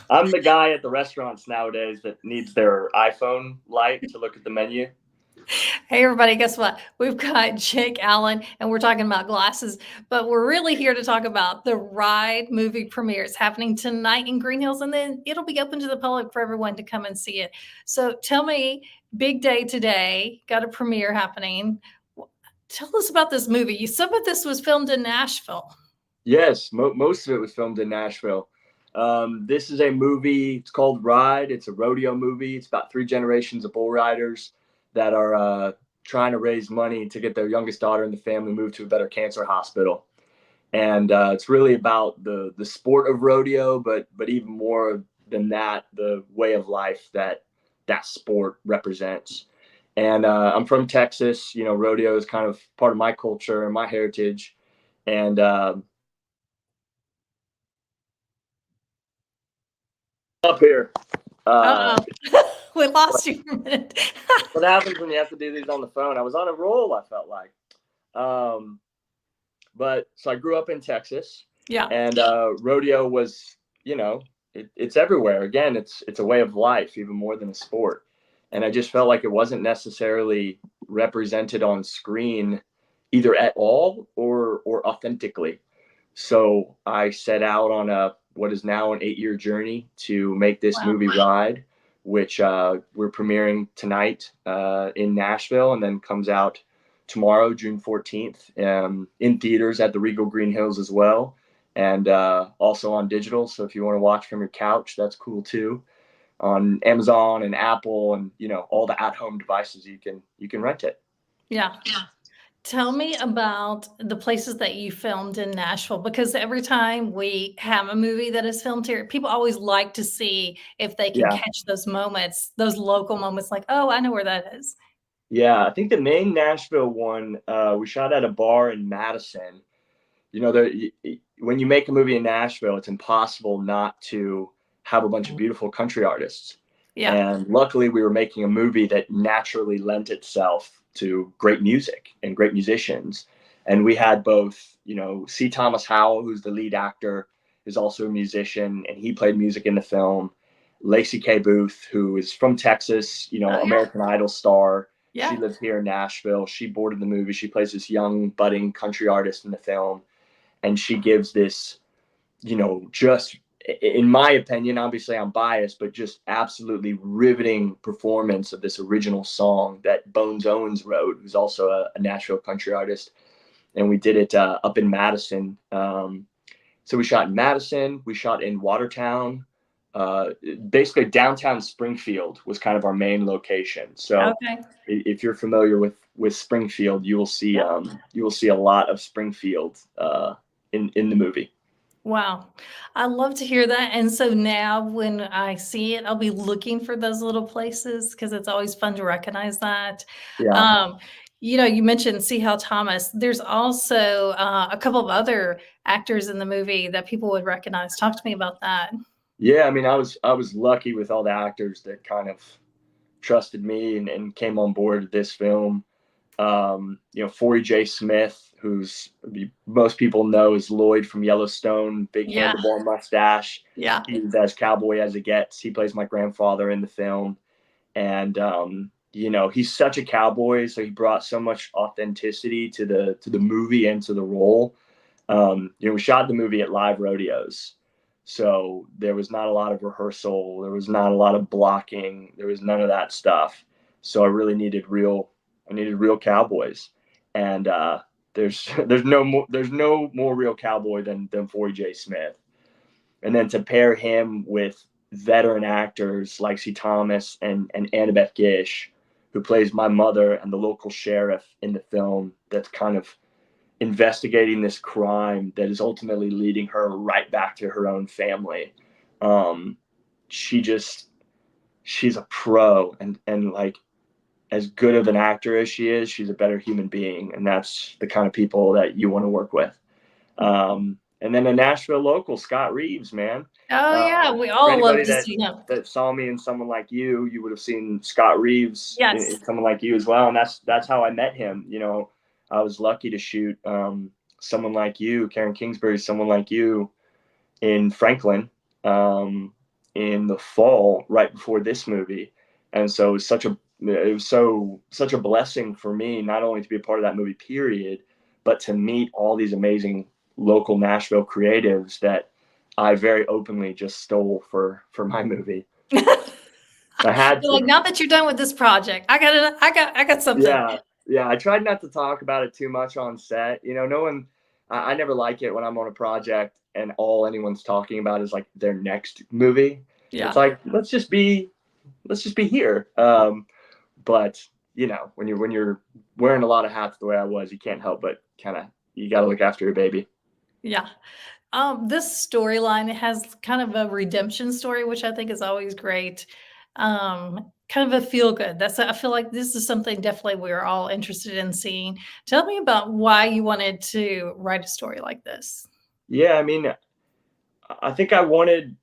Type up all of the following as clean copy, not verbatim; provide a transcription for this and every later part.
I'm the guy at the restaurants nowadays that needs their iPhone light to look at the menu. Hey, everybody, guess what? We've got Jake Allyn, and we're talking about glasses, but we're really here to talk about the Ride movie premiere. It's happening tonight in Green Hills, and then it'll be open to the public for everyone to come and see it. So tell me, big day today, got a premiere happening. Tell us about this movie. Some of this was filmed in Nashville. Yes, most of it was filmed in Nashville. This is a movie. It's called Ride. It's a rodeo movie. It's about three generations of bull riders that are trying to raise money to get their youngest daughter in the family moved to a better cancer hospital. And it's really about the sport of rodeo, but even more than that, the way of life that that sport represents. And I'm from Texas. You know, rodeo is kind of part of my culture and my heritage. And up here. Uh, Uh-oh. We lost you for a minute. what happens when you have to do these on the phone? I was on a roll, I felt like. Um, but so I grew up in Texas, Yeah. and rodeo was, it's everywhere. Again, it's a way of life, even more than a sport. And I just felt like it wasn't necessarily represented on screen, either at all or authentically. So I set out on a what is now an 8-year journey to make this Wow. movie Ride, which we're premiering tonight in Nashville, and then comes out tomorrow, June 14th, in theaters at the Regal Green Hills as well, and also on digital. So if you want to watch from your couch, that's cool too. On Amazon and Apple, and all the at-home devices, you can rent it. Yeah. Tell me about the places that you filmed in Nashville, because every time we have a movie that is filmed here, people always like to see if they can Yeah. catch those moments, those local moments like, "Oh, I know where that is." Yeah, I think the main Nashville one, we shot at a bar in Madison. There, when you make a movie in Nashville, it's impossible not to have a bunch of beautiful country artists. Yeah. And luckily, we were making a movie that naturally lent itself to great music and great musicians. And we had both, C. Thomas Howell, who's the lead actor, is also a musician, and he played music in the film. Lacey K. Booth, who is from Texas, Oh, yeah. American Idol star. She Yeah. lives here in Nashville. She boarded the movie. She plays this young, budding country artist in the film, and she gives this, just in my opinion, obviously I'm biased, but just absolutely riveting performance of this original song that Bones Owens wrote, who's also a Nashville country artist. And we did it up in Madison. So we shot in Madison, we shot in Watertown. Uh, Basically, downtown Springfield was kind of our main location. So Okay. if you're familiar with Springfield, Yeah. you will see a lot of Springfield in the movie. Wow. I love to hear that, and so now when I see it, I'll be looking for those little places because it's always fun to recognize that. Yeah, Um, you mentioned C. How Thomas. There's also, a couple of other actors in the movie that people would recognize. Talk to me about that. yeah. I mean, I was lucky with all the actors that kind of trusted me and came on board with this film. Forey J. Smith, who's most people know as Lloyd from Yellowstone, big Yeah, handlebar mustache. yeah. He's as cowboy as it gets. He plays my grandfather in the film, and he's such a cowboy, so he brought so much authenticity to the movie and to the role. We shot the movie at live rodeos, so there was not a lot of rehearsal. There was not a lot of blocking. There was none of that stuff. So I really needed real. I needed real cowboys, and there's no more real cowboy than Forey J. Smith. And then to pair him with veteran actors like C. Thomas and Annabeth Gish, who plays my mother and the local sheriff in the film, that's kind of investigating this crime that is ultimately leading her right back to her own family. Um, she just she's a pro, and like, as good of an actor as she is, she's a better human being, and that's the kind of people that you want to work with. And then a Nashville local, Scott Reeves, man. Oh, yeah, we For all love anybody to that see him. that saw me in Someone Like You would have seen Scott Reeves in Yes. Someone Like You as well, and that's how I met him. I was lucky to shoot Someone Like You, Karen Kingsbury's Someone Like You in Franklin, um, in the fall right before this movie, and so it was such a blessing for me not only to be a part of that movie period, but to meet all these amazing local Nashville creatives that I very openly just stole for my movie. I had You're like, to. now that you're done with this project, I got something. Yeah, yeah. I tried not to talk about it too much on set. No one. I never like it when I'm on a project and all anyone's talking about is like their next movie. It's Yeah. like let's just be here. But when you're wearing a lot of hats the way I was, you can't help but kind of you got to look after your baby. Yeah. This storyline has kind of a redemption story, which I think is always great. Kind of a feel good. I feel like this is something definitely we're all interested in seeing. Tell me about why you wanted to write a story like this. Yeah, I mean, I think I wanted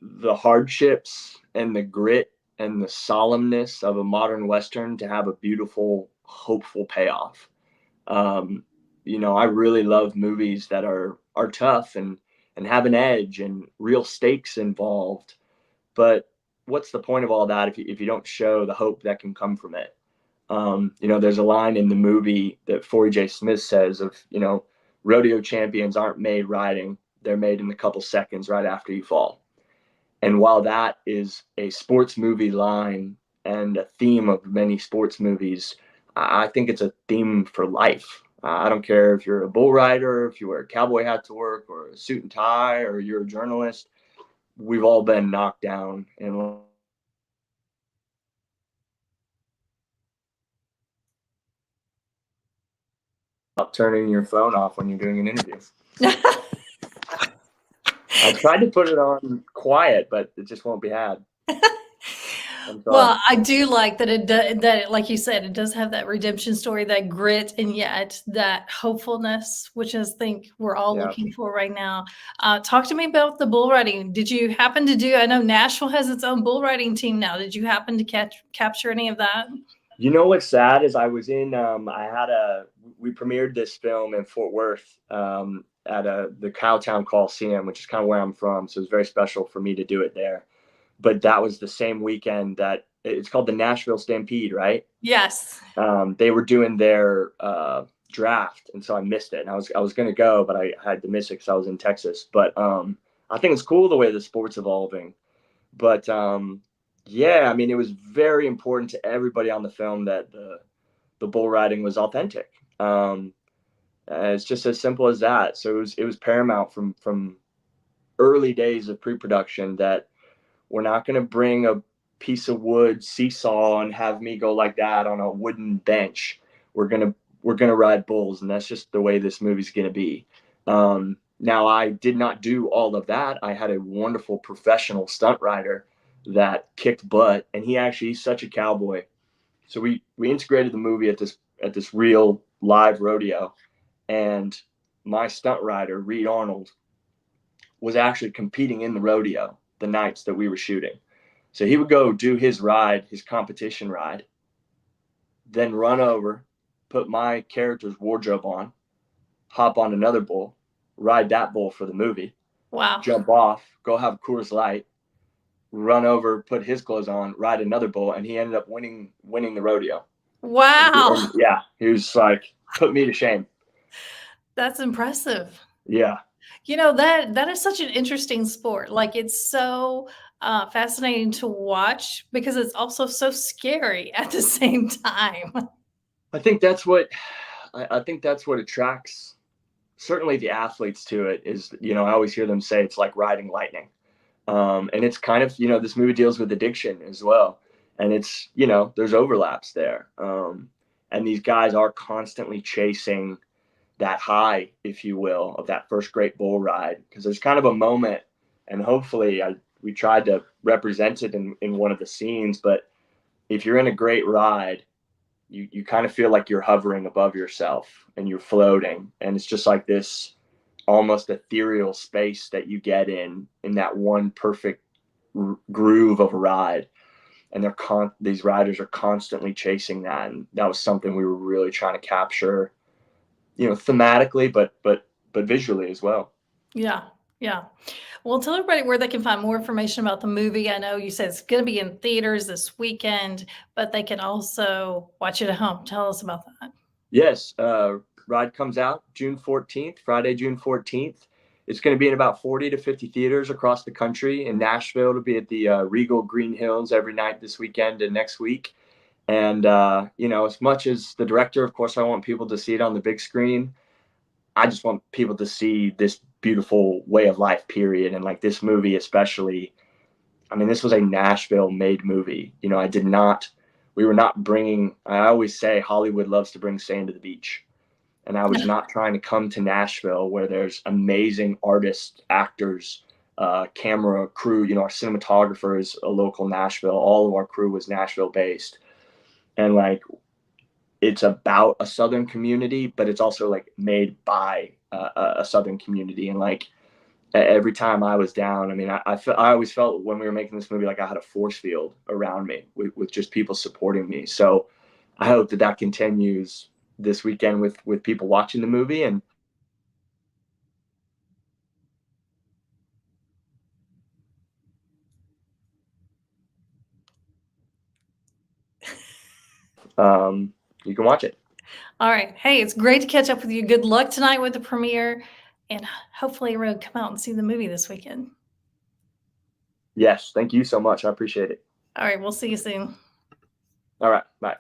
the hardships and the grit and the solemnness of a modern Western to have a beautiful, hopeful payoff. Um, I really love movies that are tough and have an edge and real stakes involved. But what's the point of all that if you don't show the hope that can come from it? There's a line in the movie that 4J Smith says rodeo champions aren't made riding; they're made in a couple seconds right after you fall. And while that is a sports movie line and a theme of many sports movies, I think it's a theme for life. I don't care if you're a bull rider, if you wear a cowboy hat to work, or a suit and tie, or you're a journalist. We've all been knocked down and turning your phone off when you're doing an interview. I tried to put it on quiet, but it just won't be had. I'm sorry. Well, I do like that like you said, it does have that redemption story, that grit, and yet that hopefulness, which I think we're all Yeah. looking for right now. Talk to me about the bull riding. Did you happen to I know Nashville has its own bull riding team now. Did you happen to capture any of that? You know what's sad is I was in. We premiered this film in Fort Worth at the Cowtown Coliseum, which is kind of where I'm from. So it was very special for me to do it there. But that was the same weekend that it's called the Nashville Stampede, right? Yes. They were doing their draft, and so I missed it. And I was going to go, but I had to miss it because I was in Texas. But I think it's cool the way the sport's evolving. But yeah, I mean, it was very important to everybody on the film that the bull riding was authentic. It's just as simple as that. So it was paramount from early days of pre-production that we're not going to bring a piece of wood seesaw and have me go like that on a wooden bench. We're gonna ride bulls, and that's just the way this movie's going to be. Now, I did not do all of that. I had a wonderful professional stunt rider that kicked butt, and he's such a cowboy. So we integrated the movie at this real live rodeo, and my stunt rider Reed Arnold was actually competing in the rodeo the nights that we were shooting. So he would go do his competition ride, then run over, put my character's wardrobe on, hop on another bull, ride that bull for the movie, Wow. jump off, go have Coors Light, run over, put his clothes on, ride another bull, and he ended up winning the rodeo. And Wow. yeah, he was like, put me to shame. That's impressive. Yeah. That is such an interesting sport. Like, it's so fascinating to watch because it's also so scary at the same time. I think that's what I think that's what attracts certainly the athletes to it is, I always hear them say it's like riding lightning. And it's kind of, this movie deals with addiction as well. And it's, there's overlaps there. And these guys are constantly chasing that high, if you will, of that first great bull ride. Because there's kind of a moment, and hopefully we tried to represent it in one of the scenes. But if you're in a great ride, you kind of feel like you're hovering above yourself and you're floating. And it's just like this almost ethereal space that you get in that one perfect groove of a ride. And these riders are constantly chasing that, and that was something we were really trying to capture, thematically, but visually as well. Yeah. Yeah. Well, tell everybody where they can find more information about the movie. I know you said it's going to be in theaters this weekend, but they can also watch it at home. Tell us about that. Yes, Ride comes out June 14th, Friday, June 14th. It's going to be in about 40 to 50 theaters across the country. In Nashville, it'll be at the Regal Green Hills every night this weekend and next week. And, as much as the director, of course, I want people to see it on the big screen. I just want people to see this beautiful way of life, period. And like this movie, especially, I mean, this was a Nashville made movie. We were not bringing, I always say Hollywood loves to bring sand to the beach. And I was not trying to come to Nashville where there's amazing artists, actors, camera crew. Our cinematographer is a local Nashville. All of our crew was Nashville based. And like, it's about a Southern community, but it's also like made by a Southern community. And like, every time I was down, I mean, I always felt when we were making this movie like I had a force field around me with just people supporting me. So I hope that continues this weekend with people watching the movie. And you can watch it. All right. Hey, it's great to catch up with you. Good luck tonight with the premiere, and hopefully everyone come out and see the movie this weekend. Yes, thank you so much. I appreciate it. All right. We'll see you soon. All right, bye.